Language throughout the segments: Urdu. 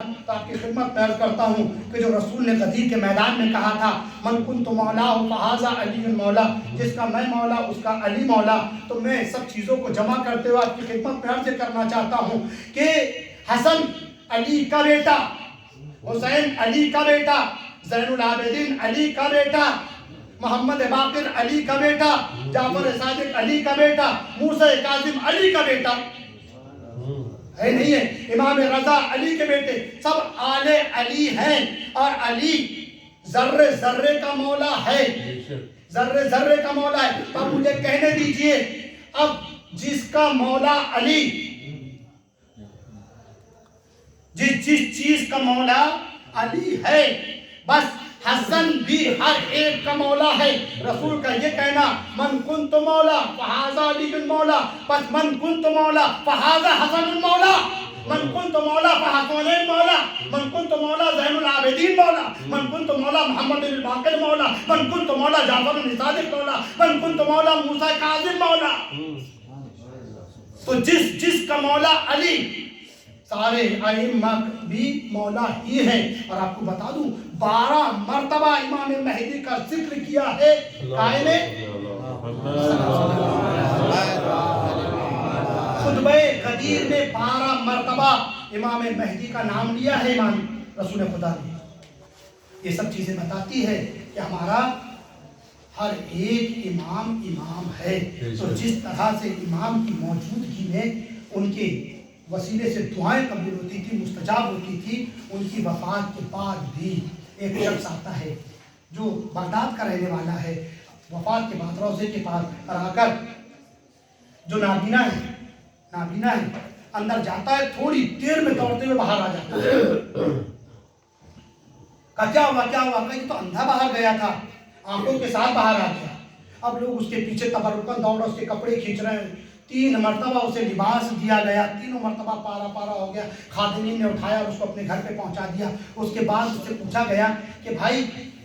آپ کی خدمت میں عرض کرتا ہوں کہ جو رسول نے غدیر کے میدان میں کہا تھا من کنت مولا فہذا علی مولا، جس کا میں مولا اس کا علی مولا، تو میں سب چیزوں کو جمع کرتے ہوئے آپ کی خدمت میں عرض کرنا چاہتا ہوں کہ حسن علی کا بیٹا، حسین علی کا بیٹا، زین العابدین علی کا بیٹا، محمد باقر علی کا بیٹا، جعفر صادق علی کا بیٹا، موسیٰ کاظم علی کا بیٹا ہے نہیں ہے، امام رضا علی کے بیٹے، سب آل علی ہیں، اور علی ذرے ذرے کا مولا ہے، ذرے ذرے کا مولا ہے۔ اب مجھے کہنے دیجئے، اب جس کا مولا علی، جس چیز کا مولا علی ہے، بس حسن بھی ہر ایک کا مولا ہے۔ رسول کا یہ کہنا من کنت مولا فہذا علی مولا، بس من کنت مولا فہذا حسن مولا، من کنت مولا فحسن مولا، من کنت مولا زین العابدین مولا، من کنت مولا محمد بن باقر مولا، من کنت مولا جعفر بن صادق مولا، من کنت مولا موسیٰ کاظم مولا۔ تو جس کا مولا علی، سارے ائمہ بھی مولا ہی ہیں۔ اور آپ کو بتا دوں 12 مرتبہ امام مہدی کا ذکر کیا ہے قائم خطبہ غدیر میں 12 مرتبہ امام مہدی کا نام لیا ہے امام رسول خدا نے۔ یہ سب چیزیں بتاتی ہے کہ ہمارا ہر ایک امام ہے۔ تو جس طرح سے امام کی موجودگی میں ان کے وسیلے سے دعائیں قبول ہوتی تھی، مستجاب ہوتی تھی، ان کی وفات کے بعد بھی ایک شخص آتا ہے جو بغداد کا رہنے والا ہے، وفات کے بعد روضے کے پاس آ کر جو نابینا ہے اندر جاتا ہے، تھوڑی دیر میں دوڑتے ہوئے باہر آ جاتا ہے۔ کیا ہوا کہ تو اندھا باہر گیا تھا، آنکھوں کے ساتھ باہر آ گیا۔ اب لوگ اس کے پیچھے تبرکن دوڑ اس کے کپڑے کھینچ رہے ہیں، 3 مرتبہ اسے لباس دیا گیا، 3 مرتبہ پارا ہو گیا، خادمین نے اٹھایا اور اس کو اپنے گھر پہ پہنچا دیا۔ اس کے بعد اس سے پوچھا گیا کہ بھائی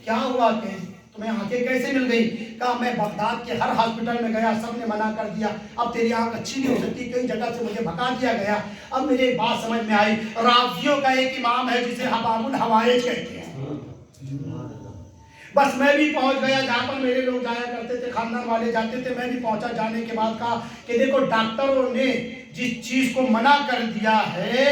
کیا ہوا، کہ تمہیں آنکھیں کیسے مل گئی؟ کہا میں بغداد کے ہر ہاسپٹل میں گیا، سب نے منع کر دیا، اب تیری آنکھ اچھی نہیں ہو سکتی، کئی جگہ سے مجھے بھگا دیا گیا۔ اب مجھے ایک بات سمجھ میں آئی، رافضیوں کا ایک امام ہے جسے حباب الحوائج کہتے ہیں، بس میں بھی پہنچ گیا جہاں پر میرے لوگ جایا کرتے تھے، خاندان والے جاتے تھے، میں بھی پہنچا۔ جانے کے بعد کہا کہ دیکھو ڈاکٹروں نے جس چیز کو منع کر دیا ہے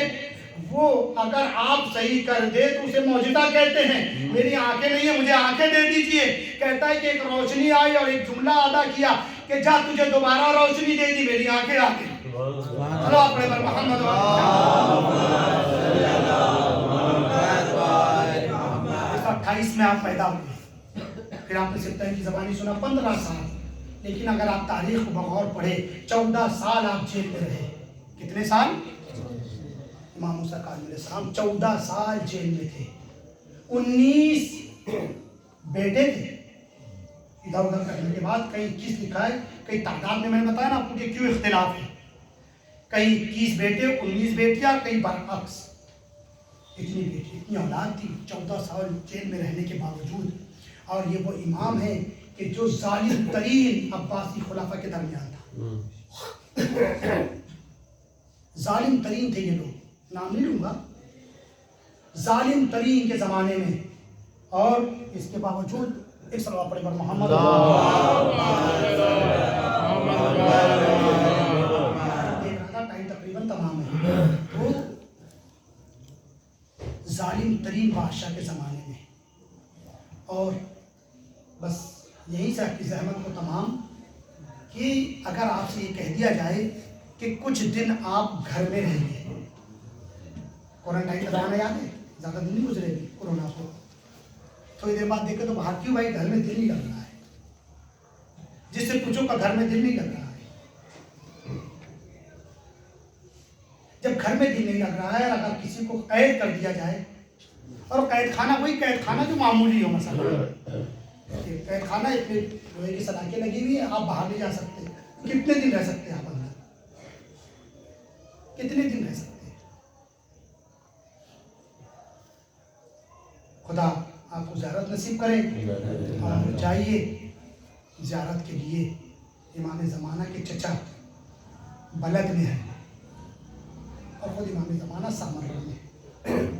وہ اگر آپ صحیح کر دے تو اسے معجزہ کہتے ہیں۔ میری آنکھیں نہیں ہیں، مجھے آنکھیں دے دیجئے۔ کہتا ہے کہ ایک روشنی آئی اور ایک جملہ ادا کیا کہ جا تجھے دوبارہ روشنی دے دی، میری آنکھیں آ گئی۔ چلو اپنے پر محمد 28 میں آپ پیدا ہوئے، پھر آپ نے سبتین کی زبانی سنا 15 سال، لیکن اگر آپ تاریخ کو بغور پڑھے 14 سال آپ جیل میں رہے۔ کتنے سال؟ امام موسیٰ کاظم علیہ السلام 14 سال جیل میں تھے، 19 بیٹے تھے۔ ادھر ادھر کرنے کے بعد کئی 21 لکھا ہے، کئی تعداد میں نے بتایا نا آپ کو کہ کیوں اختلاف ہے، کئی 21 بیٹے 19 بیٹیاں، کئی برعکس۔ اتنی بیٹی اتنی اولاد تھی 14 سال جیل میں رہنے کے باوجود۔ اور یہ وہ امام ہے کہ جو ظالم ترین عباسی خلافہ کے درمیان تھا، ظالم ترین تھے یہ لوگ، نام نہیں لوں گا، ظالم ترین کے زمانے میں، اور اس کے باوجود ایک صلوات پڑھے پر محمد دیکھ رہا تھا ٹائم تقریباً تمام ہے، تو ظالم ترین بادشاہ کے زمانے میں، اور بس یہیں سے آپ کی زحمت کو تمام کہ اگر آپ سے یہ کہہ دیا جائے کہ کچھ دن آپ گھر میں رہیں گے، کوارنٹائن کا زمانہ یاد ہے، زیادہ دن نہیں گزرے گی کورونا کو، تھوڑی دیر بعد دیکھیں تو باہر کیوں بھائی گھر میں دل نہیں لگ رہا ہے، جس سے پوچھو کا گھر میں دل نہیں لگ رہا ہے۔ جب گھر میں دل نہیں لگ رہا ہے، اگر کسی کو قید کر دیا جائے، اور قید خانہ وہی قید خانہ جو معمولی ہو، مثلا قید خانہ اتنے لوہے کی سلاخیں لگی ہوئی ہیں، آپ باہر نہیں جا سکتے، کتنے دن رہ سکتے ہیں آپ اندر؟ کتنے دن رہ سکتے ہیں؟ خدا آپ کو زیارت نصیب کرے، اور جائیے زیارت کے لیے۔ امام زمانہ کے چچا بلد میں ہے، اور خود امام زمانہ سامر میں ہے۔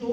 2,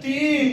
3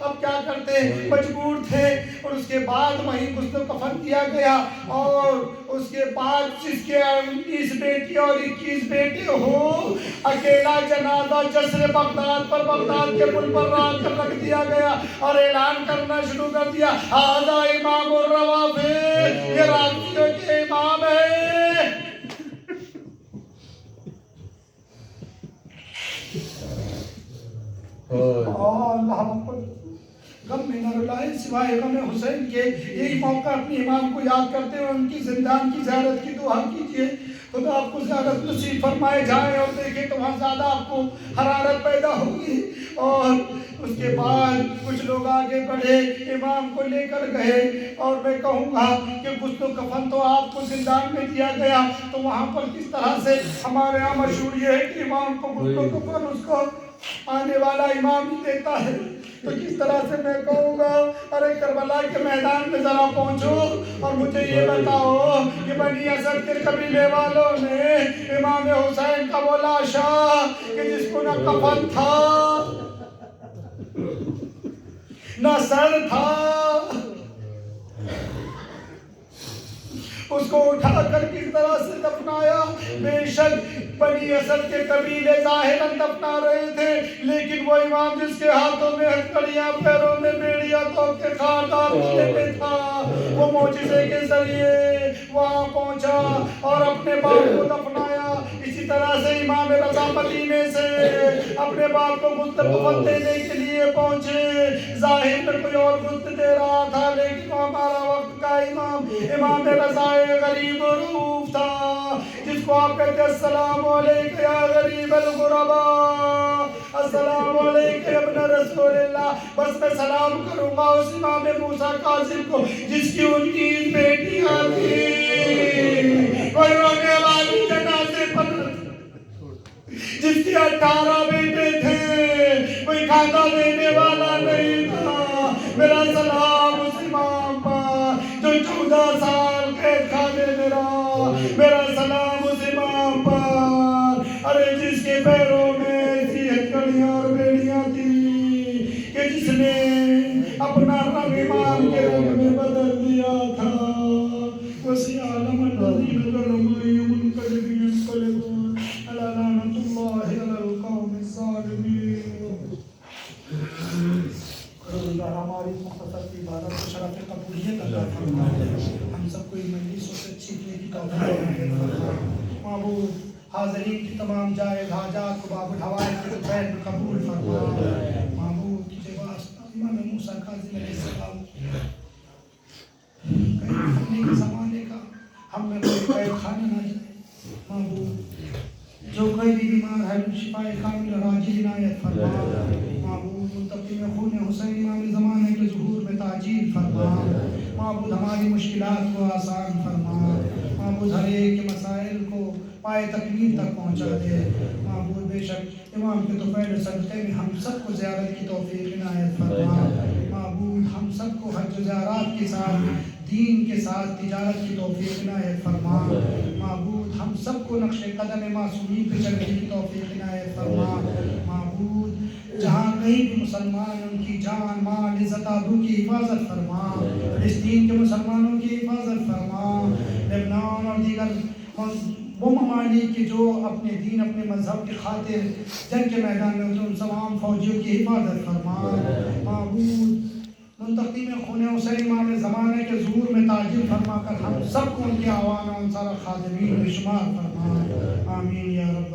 اب کیا کرتے، مجبور تھے۔ اور اس کے بعد وہیں غسل و کفن کیا گیا، اور اس کے بعد جس کے 19 بیٹی اور 21 بیٹے ہو، اکیلا جنازہ جسر بغداد پر، بغداد کے پل پر رات کر رکھ دیا گیا، اور اعلان کرنا شروع کر دیا، ھذا امام الروافد، یہ رافضیوں کے امام ہے۔ اللہ اکبر۔ غم میں نہ رلائے سوائے غم حسین کے، یہی موقع اپنے امام کو یاد کرتے ہوئے ان کی زندان کی زیارت کی دعا کیجئے۔ خدا آپ کو زیارت نصیب فرمائے جائیں، اور دیکھیں تو وہاں زیادہ آپ کو حرارت پیدا ہوگی۔ اور اس کے بعد کچھ لوگ آگے بڑھے، امام کو لے کر گئے، اور میں کہوں گا کہ غسل و کفن تو آپ کو زندان میں دیا گیا، تو وہاں پر کس طرح سے ہمارے یہاں مشہور یہ ہے کہ امام کو غسل و کفن اس کو آنے والا امام ہی دیتا ہے، تو کس طرح سے میں کہوں گا، ارے کربلا کے میدان میں ذرا پہنچو اور مجھے یہ بتاؤ کہ بنی اسد کے قبیلے والوں نے امام حسین کا وہ لاشا کہ جس کو نہ کفن تھا نہ سر تھا، اس کو اٹھا کر کس طرح سے دفنایا۔ بے شک بنی اسد کے قبیلے ظاہراً دفنا رہے تھے، لیکن وہ امام جس کے ہاتھوں میں ہتھکڑیاں، پیروں میں بیڑیاں، تو کے خاردار گلے میں تھا، وہ معجزے کے ذریعے وہاں پہنچا اور اپنے باپ کو دفنایا۔ اسی طرح سے امام رضا مدینے سے اپنے باپ کو غسل کفن دینے کے لیے پہنچے۔ ظاہر میں کوئی اور غسل دے رہا تھا، لیکن وہ ہمارا وقت کا امام رضا غریب روف تھا، جس کو آپ کہتے ہیں السلام علیکہ یا غریب الغرباء، السلام علیکہ یا ابن رسول اللہ۔ بس میں سلام کروں گا اس امام موسیٰ کاظم کو جس کی 19 بیٹیاں تھیں، کوئی رونے والی جنازے پر، جس کی 18 بیٹے تھے، کوئی کھانا دینے والا نہیں تھا۔ میرا سلام اس امام پر جو 14 سال قید خانے میں رہا، میرا سلام اس امام پر، ارے جس کے پیروں میں ایسی ہتھکڑیاں اور بیڑیاں تھی کہ جس نے اپنا رنگ امام کے رنگ میں بدل دیا تھا۔ وسیع عالم الذین ظلموا منقلبین انقلبوا علی لعنۃ اللہ علی القوم الظالمین۔ ہماری مختصر کی عبادت کو شرف قبولیت عطا فرمائے، ہم سب کو مجلسوں سے سیکھنے کی توفیق عطا فرمائے۔ معبود حاضرین کی تمام جائز حاجات کو باب الحوائج کے خیر میں قبول فرمائے۔ معبود کی واسطہ امام موسیٰ کاظم علیہ السلام کہیں کے زمانے کا ہم میں کوئی قید خانہ نہ جائے۔ معبود جو کوئی بھی بیمار ہے شفائے کامل اور عاجل عنایت فرما۔ معبود منتقم خون حسین امام زمانے کے ظہور میں تعجیل فرما۔ معبود ہماری مشکلات کو آسان فرما۔ معبود ہر ایک کے مسائل کو پائے تکمیل تک پہنچا دے۔ معبود بے شک امام کے طفیل صدقے میں ہم سب کو زیارت کی توفیق عنایت فرما۔ معبود ہم سب کو حج و زیارات کے ساتھ دین کے ساتھ تجارت کی توفیق عنایت فرما۔ معبود ہم سب کو نقش قدم معصومین پہ چلنے کی توفیق عنایت فرما۔ معبود جہاں کہیں بھی مسلمان ان کی جان مال عزت آبرو کی حفاظت فرما۔ فلسطین کے مسلمانوں کی حفاظت فرما۔ لبنان اور دیگر وہ ممالک کے جو اپنے دین اپنے مذہب کی خاطر جنگ کے میدان میں ہوتے ان تمام فوجیوں کی حفاظت فرما۔ معبود منتقم خون حسین امام زمانے کے ظہور میں تعجیل فرما کر ہم سب کو ان کے اعوان و انصار خادمین میں شمار فرما۔ آمین یا رب